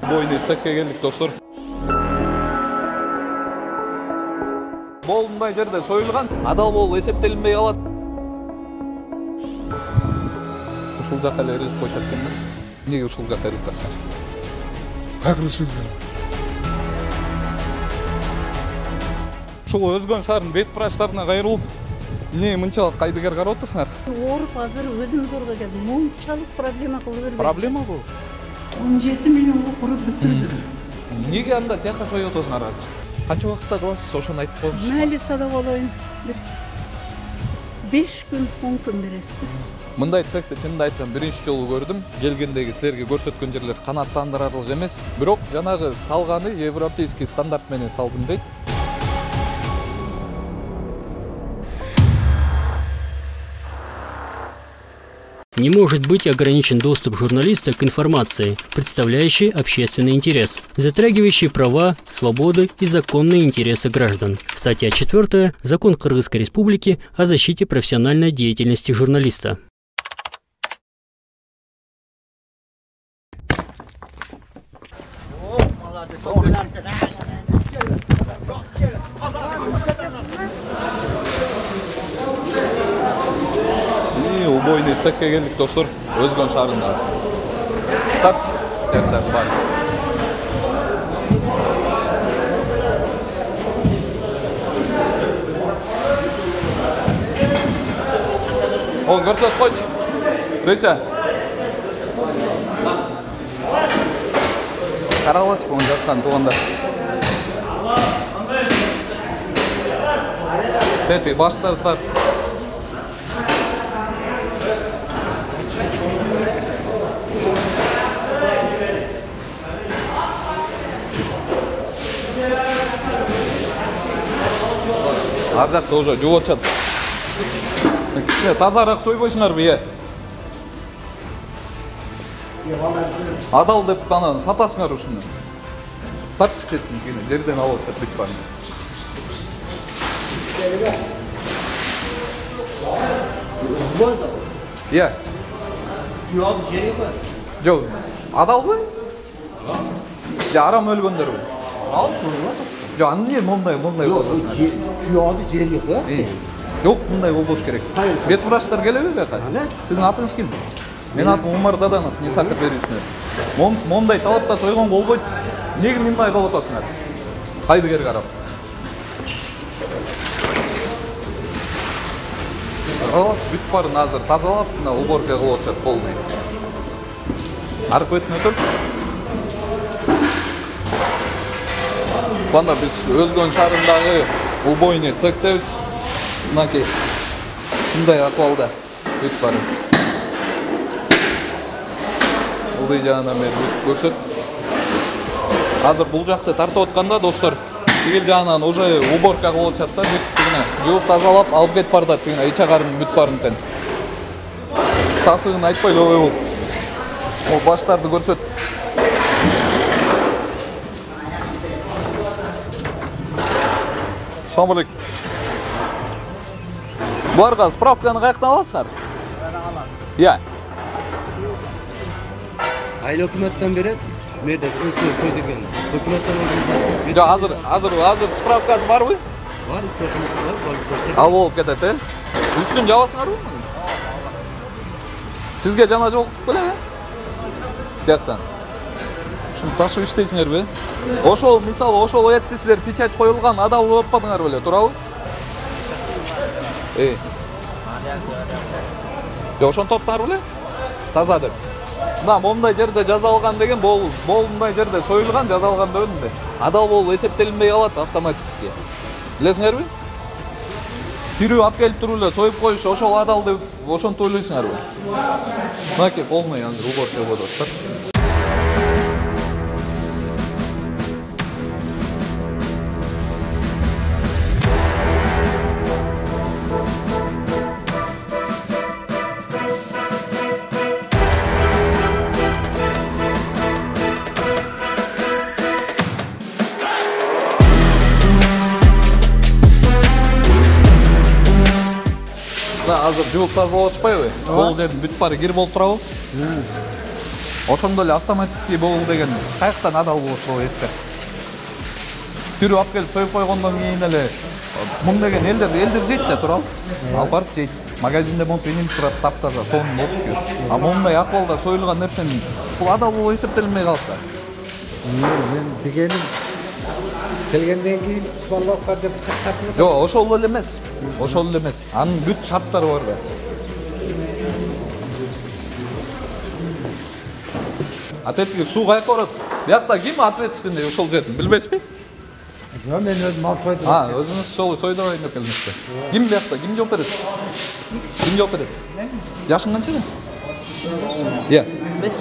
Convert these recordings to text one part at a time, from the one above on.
Убойный цехке келдик, достор. Болундай жерде союлган, адал болуп эсептелинбей калат. Ушул жакка эле илип коюшат экен да. Эмнеге ушул жакка илип ташкан? Кайгылышыбыз менен. Ушул Өзгөн шаарынын бет врачтарына кайрылып, эмне мынчалык кайдыгер карап отурсуңар? Ооруп азыр өзүм зорго келдим. Мынчалык проблема кылып бербейт. Проблема бул. 17 миллионго куруп бүтүрдү. Эмнеге анда тияка союп отурсуңар азыр? Канча убакытта кыласыз, ошону айтып коюңуз. Милицияда болоюн. 5 күн, 10 күн бересиз. Мындай цехти чынында айтсам биринчи жолу көрдүм. Келгендеги силерге көрсөткөн жерлер канааттандырарлык эмес. Бирок жанагы салганы европейский стандарт менен салдым дейт. Не может быть ограничен доступ журналиста к информации, представляющей общественный интерес, затрагивающей права, свободы и законные интересы граждан. Статья 4. Закон Кыргызской Республики о защите профессиональной деятельности журналиста. Убойный цехке келдик, достор. Өзгөн шаарында. Тарчы, жактар бар. Он көрсөт койчу. Рейса. Каралачы бун жаткан туугандар. Тети баштар. Ар жакта уже жуып атышат. Кичине тазараак сойбойсуңарбы, э? Адал деп анан сатасыңар ушуну. Тартыш деттим кийин жерден алып атышат бүт баарын. Иә. Күйөөдүн жери бар. Жок. Адалбы? Же арам өлгөндөрбү? Ал соңуна. Жок, эмне мындай болбосуңар? Күйөөдүн жери бар. Жок, мындай болбош керек. Бет врачтар келеби бияка? Сиздин атыңыз ким? Менин атым Умар Даданов, не сакыр берүүсүнөр. Мондай талапта сойгон болбойт. Эмнеге мындай кылып атасыңар? Кайдыгер карап. Бүт баарын азыр тазалап, мына уборка кылып атышат полный. Арып өтүп өтөп. Банда биз Өзгөн шаарындагы убойный цехтебиз. Мынакей. Мындай акыбалда бүт баары. Ылдый жагынан бери көрсөт. Азыр бул жакты тартып атканда, достор, тигил жагынан уже уборка кылып атышат да, бүт тигине жууп тазалап алып кетип бардат тигине ич агарын бүт баарын тең. Сасыгын айтпайлы ой бул. О баштарды көрсөт. Салам алейкум. Буларга справканы каяктан аласыздар? Иә. Айыл өкмөттөн берет. Мерде өздөрү көйдөргөн. Өкмөттөн алып. Жок, азыр справкасы барбы? Бар, бар. Ал болуп кетет, э? Үстүн жабасыңарбы? Сизге жана жолуктуп белеби? Тияктан. Ушуну ташып иштейсиңерби? Ошол, мисалы, ошол этти силер печать коюлган адал болуп атпадыңар беле, туурабы? Жок, ошону топтоңар беле? Таза деп. Мына мондай жерде жазалган деген болундай жерде союлган, жазалган деп эле. Адал болуп эсептелинбей калат автоматически. Билесиңерби? Тирүү алып келип туруп эле союп коюш, ошол адал деп ошонтип ойлойсуңарбы? Мынакей полный азыр уборка болуп атат. Азыр жууп тазалап атышпайбы? Бул жердин бүт баары кир болуп турабы? Ошондо эле автоматический болуу деген каяктан адал болот бул эттер. Түрүп алып келип союп койгондон кийин эле мун деген элдер жейт да туурабы? Алып барып жейт. Магазинде монтуп илинип турат таптаза, сонун болчу. А мондай акыбалда союлган нерсени бул адал болуп эсептелинбей калат да. Мен дегеним келгенден кийин Усманбаев бар деп бычак тартып. Жок, ошол эле эмес. Ошол эле эмес. Анын бүт шарттары бар да. Атетиги суу каяка барат? Биякта ким ответственный ошол жердин, билбейсизби? Жок, мен өзүм мал сойдум. Өзүңүз сойдурайын деп келдиңизби? Ким биякта? Ким жооп берет? Ким жооп берет? Жашың канча? Иә. 5.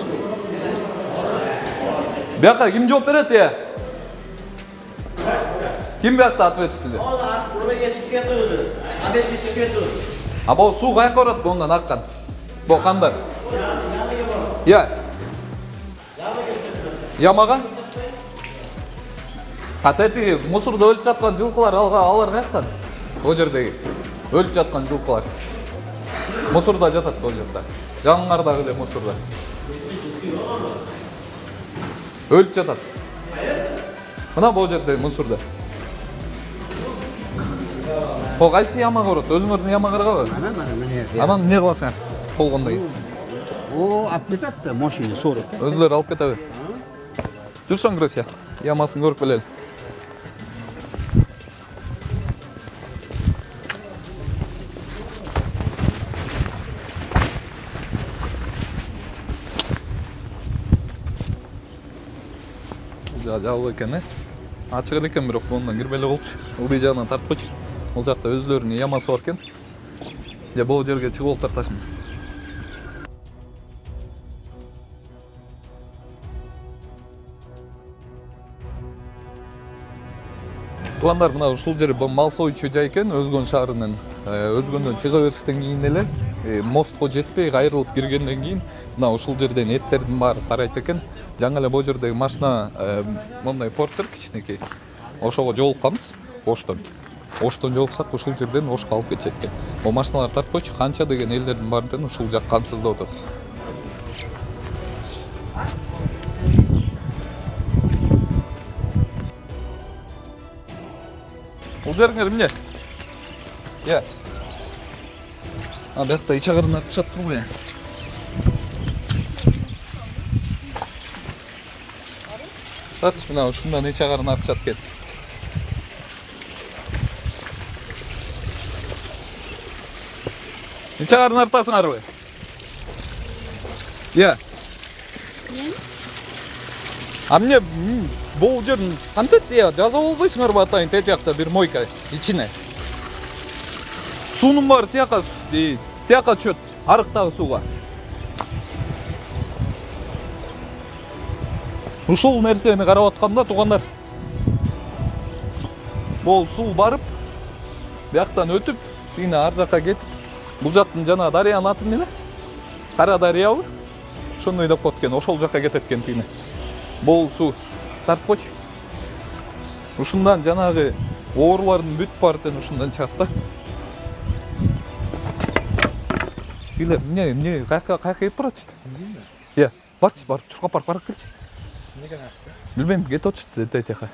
Бияка ким жооп берет, иә? Ким биякта ответственный? А бул суу каяка барат мондан аккан? Бул кандай? Иә. Ямага? Атети мусорда өлүп жаткан жылкылар алар каяктан? О жердеги өлүп жаткан жылкылар. Мусорда жатат бул жерде. Жаңыңардагы эле мусорда. Өлүп жатат. Мына бул жерде мусорда. О кайсы ямага барат? Өзүңөрдүн ямага карабы? Mana. Анан эмне кыласыңар? Болгондон кийин. O alып кетет да, машина сорот. Өзүлөр алып кетеби? Жүрсөң Гросия. Ямасын көрүп келели. Жабык экен, ачык эле экен, бирок мондан кирбей эле болчу. Ылдый жагынан тартып койчу. Бул жакта өзүлөрүнүн ямасы бар экен. Же бул жерге чыгып алып тартасың. Тугандар, мына ушул жер мал союучу жай экен, Өзгөн шаарынын. Өзгөндөн чыга бериштен кийин эле мостко жетпей кайрылып киргенден кийин мына ушул жерден эттердин баары тарайт экен. Жаңы эле бул жердеги машина мондай портер кичинекей. Ошого жолукканбыз, Оштон. Оштон жолуксак ушул жерден Ошко алып кетишет экен. Бул машиналар тартпойчу, канча деген элдердин баарын ушул жак камсыздап атат. Бул жериңер эмне? Иә. Биякта ичагарын артышат турбу? Тартыш мына ушундан ичагарын артышат экен. Ичагарын артасыңарбы? Иә. А мне бул жерин кантет жаза болбойсуңарбы атайын тет жакта бир мойка ичине. Суунун баары тияка түшөт, арыктагы сууга. Ушул нерсени карап атканда туугандар. Бул суу барып, бияктан өтүп, тигине ар жакка кетип, бул жактын жана дарыянын аты эмне? Кара дарыябы? Ошондой деп коет экен, ошол жакка кетет экен тигине. Бул суу тартпочу. Ушундан жанагы оорулардын бүт баары ушундан чыгат да. Билем, эмне каяка кетип баратчы? Иә, барчы, барып чуркап барып келчи. Билбейм, кетип атышты тетеха.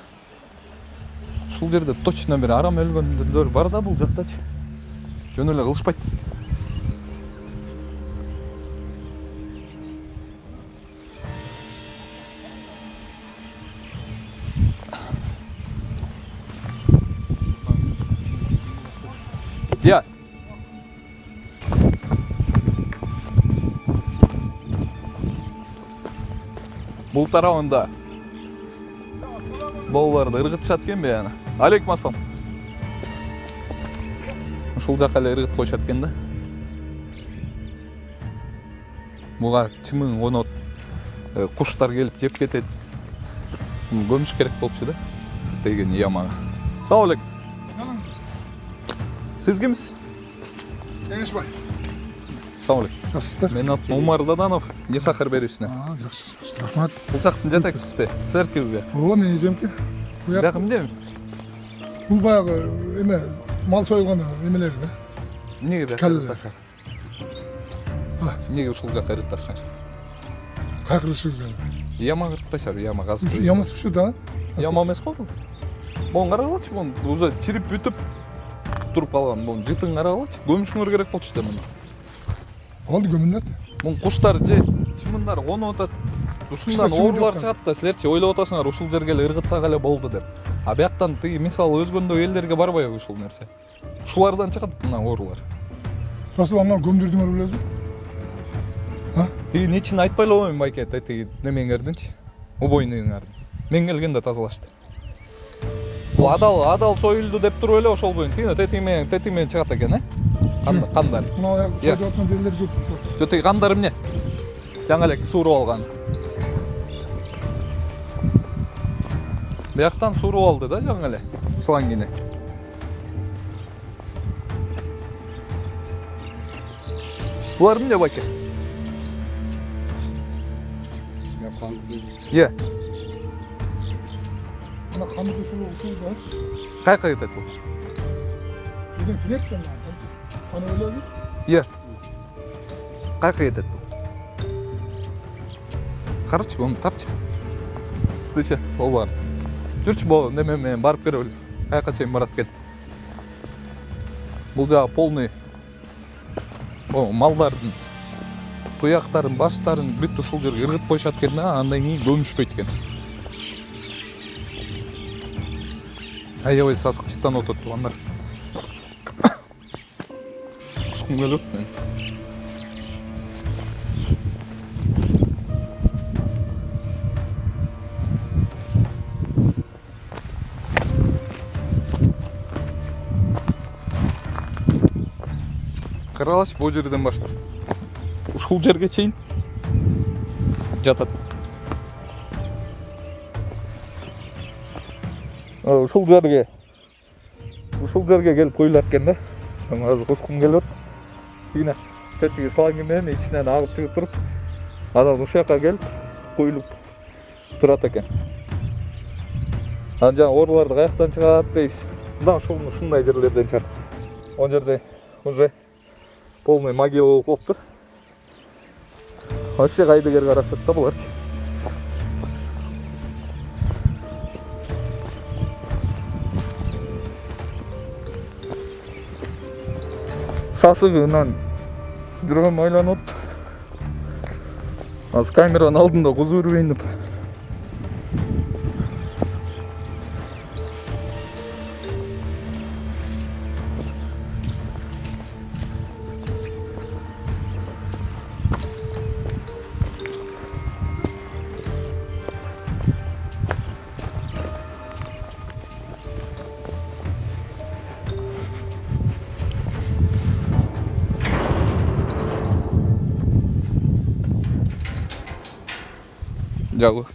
Ушул жерде точно бир арам өлгөндөр бар да бул жактачы. Жөн эле кылышпайт. Иә. Бул тарабында балаларды ыргытышат экенби аны? Алейкум ассалам. Ушул жака эле ыргытып коюшат экен да. Буга чымың конот, куштар келип жеп кетет. Көмүш керек болчу да. Деген ямага. Салам алейкум. Siz kimsiz? Кеңешбай. Салам алейкум. Жақсыздар. Мен атым Умар Даданов. Не сахар бересине? Жақсы. Рахмат. Бул жактын жетекчисизби? Силер ким бияк? О, мен ежемке. Бияк эмне? Бул баягы эме мал сойгону эмелери да. Эмнеге бияк Калле. ыргыташат? Эмнеге ушул жака ыргыташкан? Кайкырышыбыз менен. Яма кыртпайсыңарбы, яма казып. Ямасы ушу да. Яма эмес го бул. Могу карагылачы, могу уже чирип бүтүп туруп калган. Могу жытын карагылачы. Көмүшүңөр керек болчу да муну. Болду көмүнөт. Могу куштар же чымындар конуп атат. Ушундан оорулар чыгат да, силерчи ойлоп атасыңар, ушул жерге эле ыргытсак эле болду деп. А бияктан тиги мисалы өзгөндө элдерге барбайбы ушул нерсе. Ушулардан чыгат мына оорулар. Сосын анан көмдүрдүңөр белесиз? Тиги нечин айтпай эле коймун байке, тиги немеңердинчи. Убойнуңардын. Мен келгенде тазалашты. Бул адал союлду деп туруп эле ошол боюн. Тиги тети менен чыгат экен, кандар. Мына союп аткан жерлер көп. Жо тиги кандар эмне? Жаңа эле сууруп алган. Бияктан сууруп алды да жаңа эле. Шлангини. Булар эмне байке? Е. Мына канды ушул да. Кайка кетет бул? Сизден силет да. Каны өлөбү? Е. Кайка кетет бул? Карачы, буну тапчы. Дече, ол бар. Жүрчү, бул неме менен барып көрөлү. Кайка чейин барат экен. Бул жагы полный малдардын туяктарын, баштарын бүт ушул жерге ыргытып коюшат экен да, андан кийин көмүшпөйт экен. Аябай саскычтан отот тугандар. Кускум келип мен. Каралач бул жерден баштап ушул жерге чейин жатат. Ушул жерге келип коюлат экен да. Азыр кускум келип атат. Тигине тетиги шланги менен ичинен агып чыгып туруп, анан ушул жака келип коюлуп турат экен. Анан жаңы ооруларды каяктан чыгат дейсиз. Мына ушундай жерлерден чыгат. Ол жерде уже полный могила болуп тур. Вообще кайдыгер карашат да буларчы. Сасыгынан жүргөн ойлонуп. Аз камеранын алдында кузу үрбейин деп. Жагы.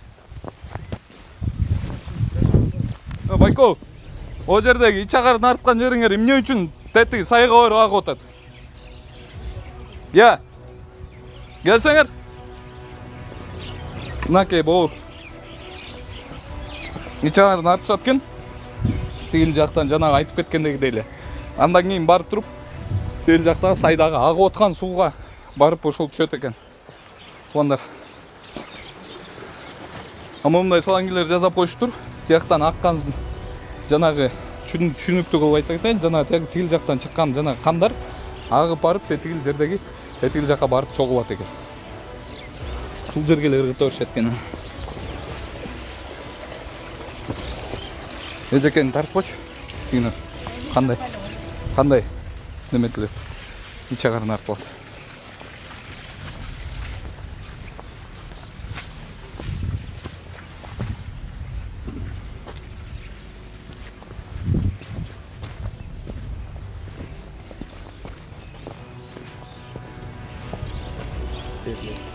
Байко, о жердеги ич агарын арткан жериңер эмне үчүн тетиги сайга барып агып атат? Я. Келсеңер. Мынакей боо. Ич агарын артышат экен. Тигил жактан жанагы айтып кеткендегидей эле. Андан кийин барып туруп, тигил жактагы сайдагы агып аткан сууга барып ошол түшөт экен. Тугандар. Ama мындай салангилер жасап коюштур. Тияктан аккан жанагы түшүнүктүү кылып айтайын, жанагы тигил жактан чыккан жанагы кандар агып барып тетигил жердеги тетигил жака барып чогулат экен. Ушул жерге эле ыргыта беришет экен. Эжекени тартпочу. Тигине кандай неметилет. Ич агарын артылат.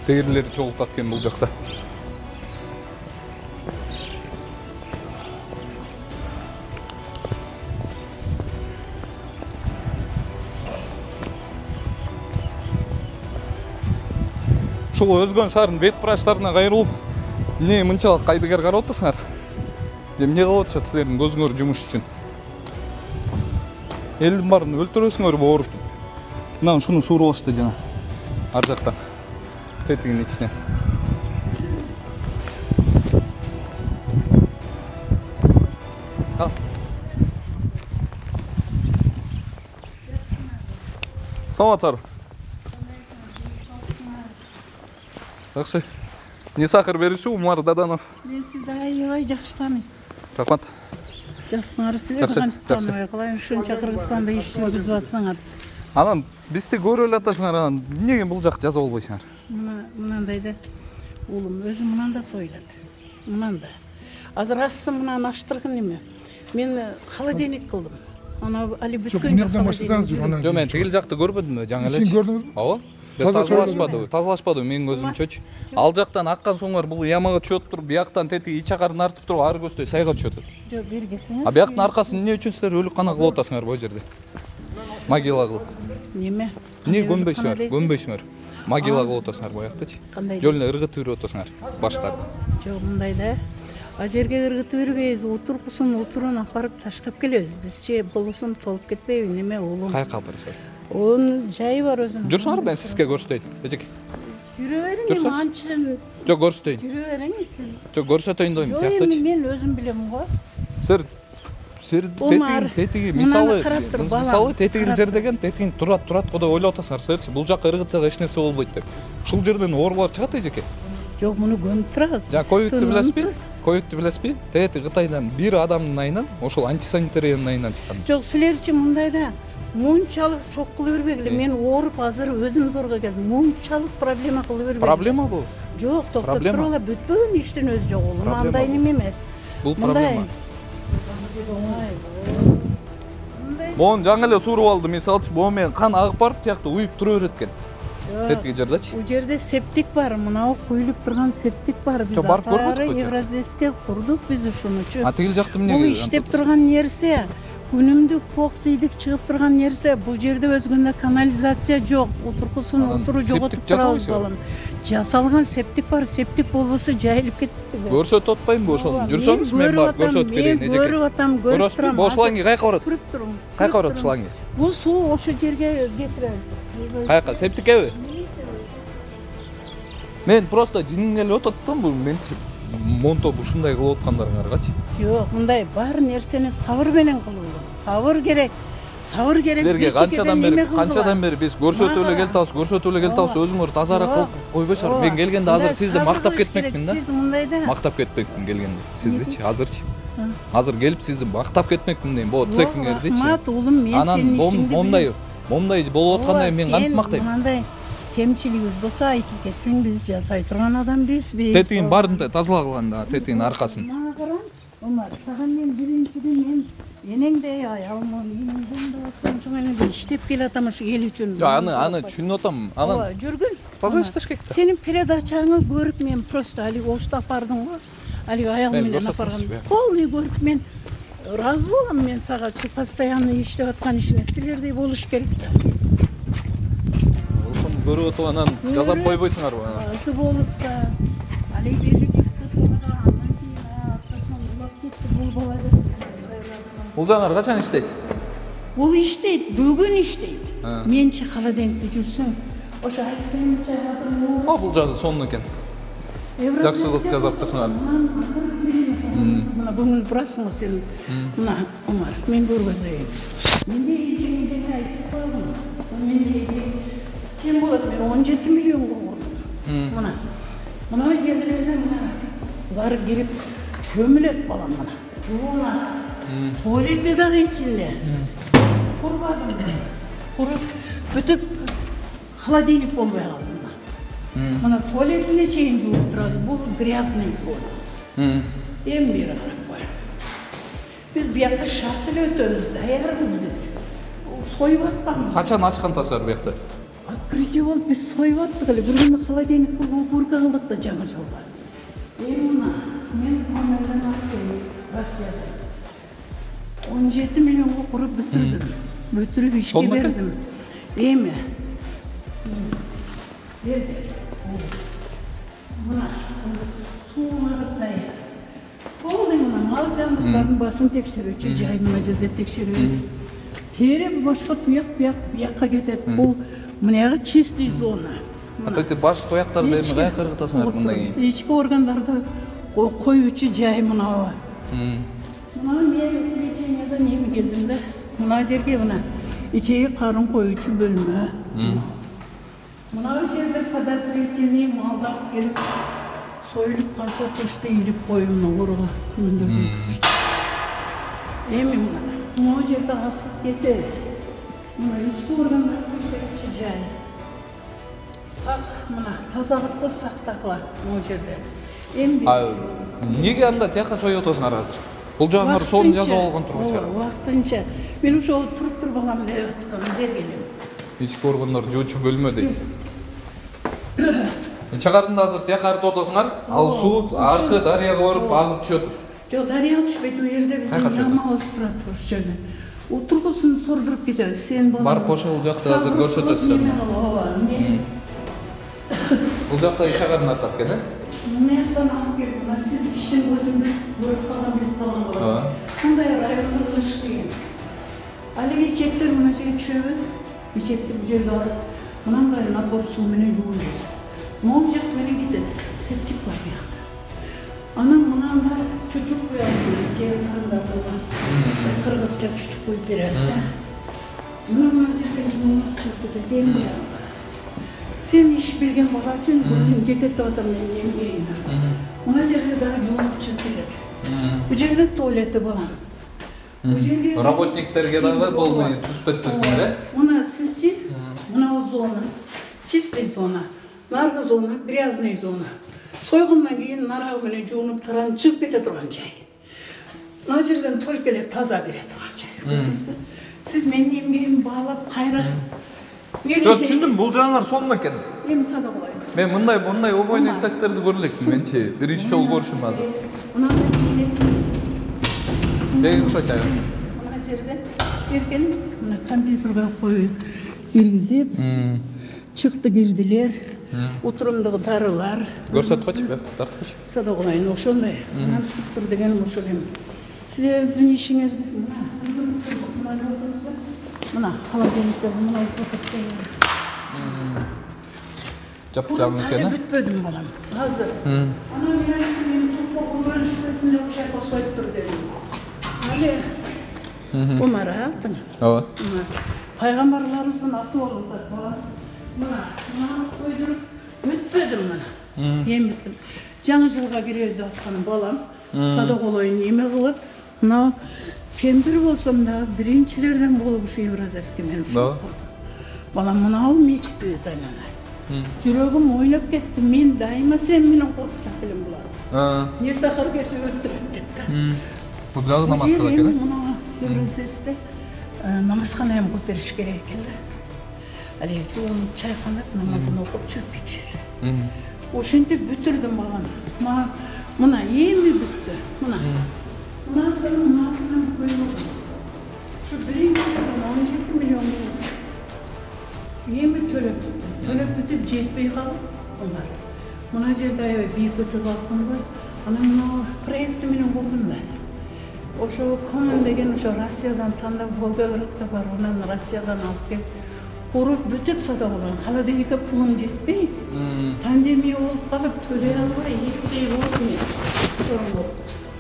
Тегирлери чогултат экен бул жакта. Ушул өзгөн шаардын бет праштарына кайрылып, эмне мынчалык кайдыгер карап атасыңар? Же эмне кылып атышат силердин көзүңөр жумуш үчүн? Элдин баарын өлтүрөсүңөрбү ооруп? Мына ушуну сууруп алышты жана ар жактан. Тетигин ичине. Саламатсызбы. Жақсы. Не сахар беруші Умар Даданов. Мен сізді аябай жақсы танимын. Рахмат. Жақсыңар сіздер қантип танымай қалайын. Ушунча Кыргызстанда иш жүргүзүп атсаңар. Анан бизди көрүп эле атасыңар, анан эмнеге бул жак жаза болбойсуңар? Мынандай да улум өзү мынанда сойлат. Мынанда. Азыр астын мынан аштыргын эме. Мен холодильник кылдым. Ана али бүткөн Нерден баштасаңыз жүр анан. Жок, мен тигил жакты көрбөдүмбү жаңы эле? Ичин көрдүңүзбү? Ооба. Тазалашпады менин көзүмчөчү. Ал жактан аккан суңар бул ямага түшүп туруп, бияктан тети ич агарын артып туруп, ары көздөй сайга түшүп атат. Жок, бергесиңиз. А бияктын аркасын эмне үчүн силер өлүк кана кылып атасыңар бул жерде? Могила кылып. Неме? Эмне көнбөйсүңөр? Могила кылып атасыңар баяктычы. Жол эле ыргытып берип атасыңар баштарды. Жок, мындай да. А жерге ыргытып бербейбиз, отуркусун апарып таштап келебиз. Бизче болусун толуп кетпейби, неме улум? Кайка алып барасыңар? Onun жайы бар өзүнүн. Жүрсөңөр, мен сизге көрсөтөйүн. Эжеке. Жүрө бериң, анчын. Жок, көрсөтөйүн. Жүрө бериңиз сиз. Жок, көрсөтөйүн дейм, тияктычы. Мен өзүм билем го. Сир тетиги мисалы тетигил жер деген тетигин турат го деп ойлоп атасыңар, силерчи бул жакка ыргытсак эч нерсе болбойт деп. Ушул жерден оорулар чыгат эжеке. Жок, муну көмүп турабыз. Жа коюкту билесизби? Коюкту билесизби? Тети Кытайдан бир адамдын айынан, ошол антисанитариянын айынан чыккан. Жок, силерчи мындайда мунчалык шок кылып бербегиле. Мен ооруп азыр өзүм зорго келдим. Мунчалык проблема кылып бербегиле. Проблема бул? Жок, токтоп тургула, бүтпөгөн иштин өзү жок улум. Андай неме эмес. Бул проблема. Бон жаңы эле сууруп алды, мисалы, бон менен кан агып барып, тиякта уюп тура берет экен. Тетиги жердечи. Бул жерде септик бар, мынау куюлуп турган септик бар. Биз ары Евразийске курдук биз ушунучу. А тигил жакты эмнеге? Бул иштеп турган нерсе, күнүмдүк поксийдик чыгып турган нерсе, бул жерде өзгөндө канализация жок, отуркусун отуру жоготуп турабыз балам. Жасалган септик бар, септик болбосо жайылып кетти. Көрсөтүп атпаймынбы ошону? Жүрсөңүз мен барып көрсөтүп берейин эжеке. Көрүп атам, көрүп турам. Бул шланги кайка барат? Көрүп турам. Кайка барат шланги? Бул суу ошо жерге кетирет. Кайка, септикеби? Мен просто жиным келип атат да, бул менчи монтоп ушундай кылып аткандарыңаргачы. Жок, мындай бар нерсени сабыр менен кылуу. Сабыр керек. Сабыр керек. Силерге канчадан бери биз көрсөтүп эле келтабыз, өзүңөр тазараак кылып койбойсуңар. Мен келгенде азыр сизди мактап кетмекмин да. Сиз мындайда. Мактап кетмекмин келгенде. Сиздичи, азырчы. Азыр келип сизди мактап кетмекмин дейм. Бул цехиңердичи. Рахмат улум, мен сенин ишиңди. Момдай болуп аткандай мен кантип мактайм? Мындай кемчилигибиз болсо айтып кетсең, биз жасай турган адам бизбиз. Тетигин барын тазалаган да, тетигин аркасын. Мага караң, Омар, саган мен биринчиден энеңдей аялмын, энеңден да сончо менен иштеп келатам ушу эл үчүн. Аны түшүнүп атам. Ооба, жүргүн. Таза иштеш керек да. Сенин передачаңы көрүп мен просто али оштап бардым го. Али аял менен апарган. Полный көрүп мен разы болам, мен сага постоянно иштеп аткан ишине силердей болуш керек да. Ошону көрүп атып анан жазап койбойсуңарбы? Разы болупса, али белги Бул жаңар качан иштейт? Бул иштейт, бүгүн иштейт. Менчи холодильникте жүрсөң, ошо айтпаймынча азыр. Бул жагы сонун экен. Жакшылык жасап турсуңар. Мына көңүл бурасың сен. Мына Омар, мен көргөзөйүн. Менде эжеңде айтып коюм. Менде кем болот? Мен 17 миллионго курдум. Мына жерлерде булар кирип чөмүлөт балам мына. Мына туалетте дагы ичинде. Курбадым. Куруп бүтүп холодильник болбой калды. Мына туалетине чейин жууп турабыз. Бул грязный зона. Эми бери карап кой. Биз биякта шарт эле өтөбүз, даярбыз биз. Союп атканбыз. Качан ачкан тасар биякта? Открытие болуп биз союп аттык эле. Бир күнү холодильник укурка кылдык да жаңы жылда. Эми мына мен мамадан аттым Россияда. 17 миллионго куруп бүтүрдүм. Бүтүрүп ишке бердим. Эми мына суулар даяр. Полный мына мал жаныбарлардын башын текшерүүчү жай мына жерде текшеребиз. Тери башка туяк биякка кетет. Бул мынагы чистый зона. Атайты баш туяктарды эми каяка ыргытасыңар мындан кийин? Ички органдарды коюучу жай мына. Мына мен лечениядан эми келдим да. Мына жерге мына ичеги карын коюучу бөлмө. Mına yerde подозрительный malda gelip soyulup kalsa tuşta yiyip koyumla oruğa mündürün tuşta. Emin mına. O yerde hasık keseriz. Mına içki organlar tuşta içeceği. Sak mına, tazağıtlı saktaklar o yerde. Неге анда тияққа союп отосуңар азыр? Бул жагыңар сонун жазып алган турбайсыңар. Вакытынча. Мен ошо туруп балам деп аткан бергеним. Ички органдар жуучу бөлмө дейт. Чагарында азыр тияққа артып отосуңар, ал суу аркы дарыяга барып агып түшөт. Жок, дарыяга түшпөйт, у жерде биздин намабыз турат ошол жерде. Утургусун сордуруп кетет. Сен балам. Барып ошол жакты азыр көрсөтөсүз. Бул жакта чагарына артат экен, Mına yaktan alıp geldim. Siz işten gözümü vurup kalan olası. Bunday rayonda ışıklayın. Ali geçektir buna çöbü. Geçektir bu жерге var. Bundan da napor su mene yuğuyuz. Ne olacak beni gidedi. Septik var bir yakta. Anam bundan da çocuk koyalım. Karında buna. Kırgızca çocuk koyup biraz da. Buna çekten bunu çöpüdü. Değil mi ya? Sen iş bilgen bana için gözün ceket adam yemeyeyim. Ona yerde daha cumhuriyet çöpüdü. Bu yerde tuvaleti balam. Работниктерге дагы полный түзүп кетпесиңер, э? Мына сизчи, мына зона, чистый зона, наркы зона, грязный зона. Сойгундан кийин нарагы менен жуунуп таран чыгып кете турган жай. Мына жерден толуп эле таза бере турган жай. Сиз менин эмгегимди баалап кайра. Жок, түшүндүм, бул жагыңар сонун экен. Эми сада кылайын. Мен мындай обойный цехтерди көрө элекмин, менчи биринчи жолу көрүшүм азыр. Бегин ушайтайын. Мына жерде эркелим, мына компьютерге коюп киргизип, чыкты кирдилер. Утурумдагы дарылар. Көрсөткөчү, тарткычы. Сада кылайын, ошондой. Мына туруп дегеним ошол эми. Силердин ишиңиз мына холодильниктер, мына Жап-жам экен, э? Бүтпөдүм балам. Азыр. Ана менин топогу бөлүшмөсүндө ушакка союп тур дедим. Ali, Umar attın. Evet. Peygamberlerimizin atı oldu da. Buna koydurup bütmedim bana. Yemedim. Жаңы жылға киребиз деп аткан балам. Садак олойун эме кылып, мына фембир болсом да биринчилерден болуп ушу Евразийский мен ушу курдум. Балам мынау мечитти зайнана. Жүрөгүм ойнап кетти. Мен дайыма сен менен коркутат элем буларды. Не сахар кесип өлтүрөт деп да. Бул жагы намаз кылат экен, э? Мына Евразийскте намазхана эм кылып бериш керек экен да. Али жуунуп чайканып намазын окуп чыгып кетишет. Ошентип бүтүрдүм балам. Мына эми бүттү. Мынасынан коюлган. Ушу биринчи 17 миллион болду. Эми төлөп бүттү. Төлөп бүтүп жетпей калып, Умар. Мына жерде аябай бийик көтөрүп алыпмын го. Анан мына проекти менен курдум да. Ошо Коман деген ошо Россиядан тандап Волгоградка барып, анан Россиядан алып келип куруп бүтүп сата болгон. Холодильникке пулум жетпей, пандемия болуп калып төлөй албай, этпей болуп мен. Ошол.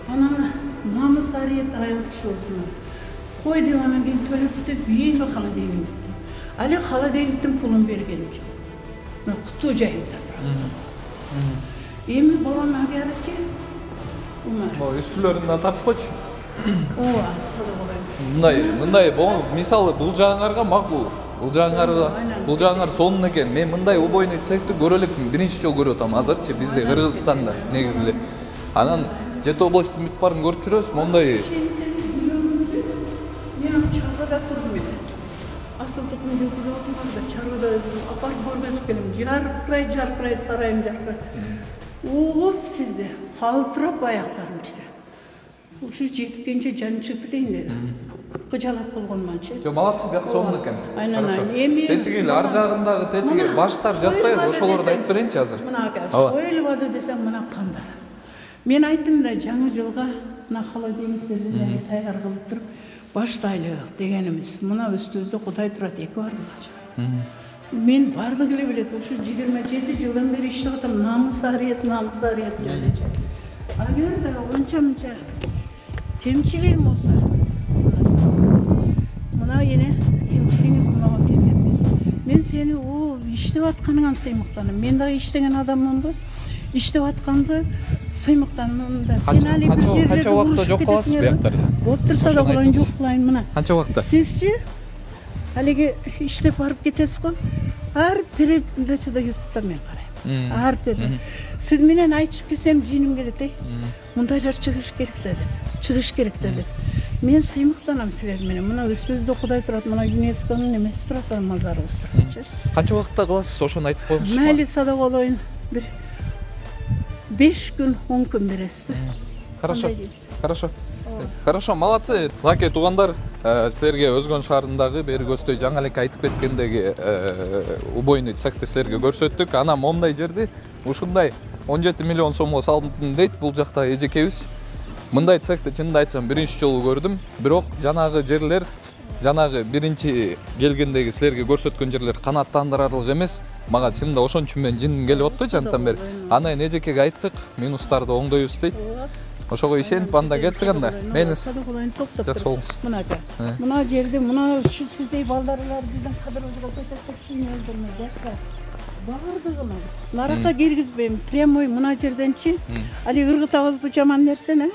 Анан намыс арет айыл киши болсун. Кой деп анан кийин төлөп бүтүп, эми холодильник бүттү. Али холодильниктин пулун бергеним жок. Мен кутуу жайында турам сата. Эми балам агярчы. Могу үстүлөрүндө тартып койчу. Ооба, сада болайм. Мындай, мисалы бул жагыңарга макул. Бул жагыңар сонун экен. Мен мындай убойный цехти көрө элекмин. Биринчи жолу көрүп атам азырчы бизде Кыргызстанда негизи эле. Анан Жети областтын бүт барын көрүп жүрөбүз. Мондай мен чарбада турдум эле. Асылдыкмын жүргүзүп отурганда чарбада апарып көргөзүп келем. Жаркырай сарайым жаркырай. Оғып сізді, қалтырап аяқтарым титіреп. Ушу жетіпкенше жан шығып кетейін деді. Қыжалат болған маншы. Жо, малатсы бияқ сонын екен. Айнан. Тетігел, ар жағындағы тетігел, баштар жатпай, ошолорды айтып берейінші азыр. Мына қойылбады десем, мына қандар. Мен айттым да жаңы жылға мына холодильниктерді таяр қылып тұрып, баштайлық дегеніміз. Мына үстөзді Құдай тұрат екі бардым. Мен бардық еле білет, ұшы 27 жылдан бері іштіп атам, намыс арет жайлы. Агер да онша-мұнша кемшілігім болса, мына ене кемшілігіңіз мынау екен деп Мен сені о иштеп атканыңан сыймыктанам. Мен дагы иштеген адаммын да. Иштеп атканды сыймыктанам да. Сен али бир жерлерде канча убакытта жок каласыз буяктарда? Болуп турса да кылайын, жок кылайын мына. Канча убакытта? Сизчи алиги иштеп барып кетесиз го. Ар передачада ютубта мен карайм. Ар передача. Сиз менен айтышып келсем жиним келет ey. Мындайлар чыгыш керек деди. Чыгыш керек деди. Мен сыймыктанам силер менен. Мына үстүбүздө Кудай турат, мына ЮНЕСКОнун немеси турат, мазарыбыз турат. Канча убакытта кыласыз? Ошону айтып коюңузчу. Майли садак болоюн. Бир 5 күн, 10 күн бересизби? Хорошо. Хорошо. Хорошо, молодцы. Лаке туугандар, силерге Өзгөн шаарындагы бери көздөй жаңы эле айтып кеткендеги убойный цехти силерге көрсөттүк. Анан момундай жерди ушундай 17 миллион сомго салынган дейт бул жакта эжекебиз. Мындай цехти чынында айтсам биринчи жолу көрдүм. Бирок жанагы жерлер, жанагы биринчи келгендеги силерге көрсөткөн жерлер канааттандырарлык эмес. Мага чынында ошон үчүн мен жиным келип атты жантан бери. Анан эжекеге айттык, минустарды оңдойбуз дейт. Ошого ишенип анда келдик анда. Мениз жакшы болуңуз. Мынага. Мына жерде, мына ушу сиздей балдарлар биздин кадырыбызга көтөрүп өздөрүнө бардыгына. Наракка киргизбейм. Прямой мына жерденчи. Али ыргыт абызбы жаман нерсени.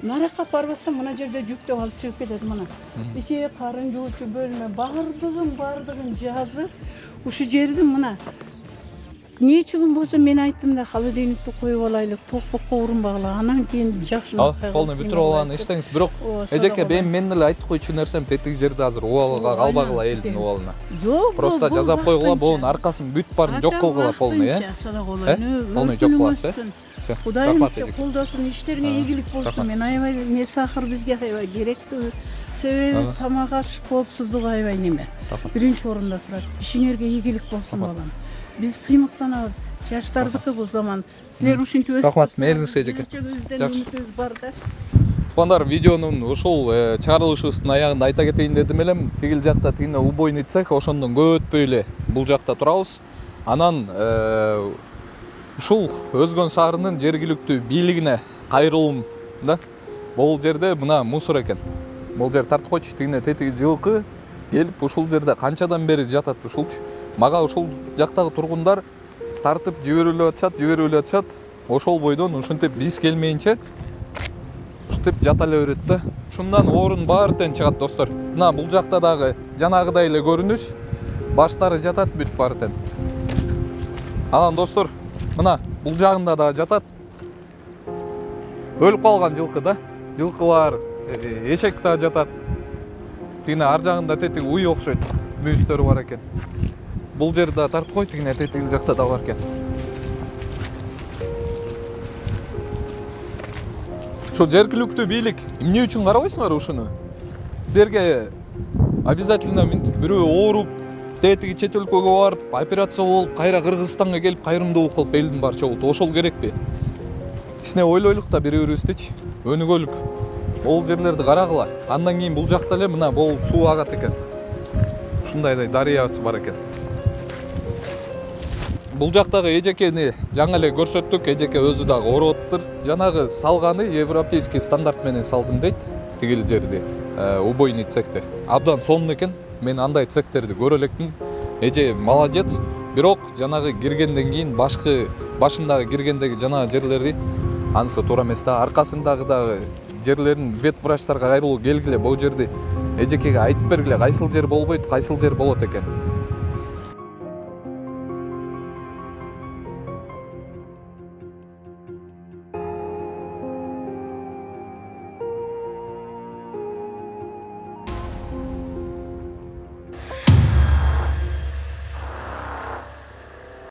Наракка барбасам мына жерде жүктөп алып чыгып кетет мына. Иче карын жуучу бөлмө бардыгын жазып ушу жерди мына. Не үчүн болсо мен айттым да холодильникти коюп алайлык, токпокко урунбагыла, анан кийин жакшы. Полный бүтүрүп алган иштеңиз. Бирок эжеке мен эле айтып койчу нерсем тетиги жерде азыр убалга калбагыла элдин убалына. Жок, просто жазап койгула, буун аркасын бүт барын жок кылгыла полный, полный жок кыласыз, Кудайым колдосун, иштериңе ийгилик болсун. Мен аябай нерсе акыр бизге аябай керектүү. Себеби тамак аш, коопсуздук аябай неме. Биринчи орунда турат. Ишиңерге ийгилик болсун балам. Биз сыймыктанабыз. Жаштардыкы бул заман. Силер ушинтип өсүп. Рахмат, мээриңиз эжеке. Жакшы. Туугандар, видеонун ушул чыгарылышыбыздын аягында айта кетейин дедим элем. Тигил жакта тигине убойный цех, ошондон көп өтпөй эле бул жакта турабыз. Анан ушул Өзгөн шаарынын жергиликтүү бийлигине кайрылуум да. Бул жерде мына мусор экен. Бул жер тартып койчу, тигине тетиги жылкы келип ушул жерде канчадан бери жатат ушулчу. Мага ушул жактагы тургундар тартып жиберилип атышат. Ошол бойдон ушинтип биз келмейинче ушинтип жата эле берет да. Ушундан орун баары тең чыгат достор. Мына бул жакта дагы жанагыдай эле көрүнүш. Баштары жатат бүт баары тең. Анан достор, мына бул жагында дагы жатат. Өлүп калган жылкы да. Жылкылар, эшек дагы жатат. Тигине ар жагында тетиги уй окшойт. Мүйүстөрү бар экен. Бул жерде дагы тартып кой, тигине тетиги жакта да бар экен. Ошо жергиликтүү бийлик эмне үчүн карабайсыңар ушуну? Силерге обязательно бирөө ооруп, тетиги чет өлкөгө барып, операция болуп, кайра Кыргызстанга келип, кайрымдуулук кылып элдин баары чогултуп, ошол керекпи? Кичине ойлойлук да бири-бирибиздичи, өнүгөлүк. Ол жерлерди карагыла. Андан кийин бул жакта эле мына бул суу агат экен. Ушундайдай дарыябыз бар экен. Бул жактагы эжекени жаңы эле көрсөттүк, эжеке өзү дагы ороптур. Жанагы салганы европейский стандарт менен салдым дейт, тигил жерди, убойный цехти. Абдан сонун экен. Мен андай цехтерди көрө элекмин. Эже молодец. Бирок жанагы киргенден кийин башындагы киргендеги жанагы жерлерди анысы туура эмес да. Аркасындагы дагы жерлерин ветврачтарга кайрылуу келгиле, бул жерди эжекеге айтып бергиле, кайсыл жер болбойт, кайсыл жер болот экен.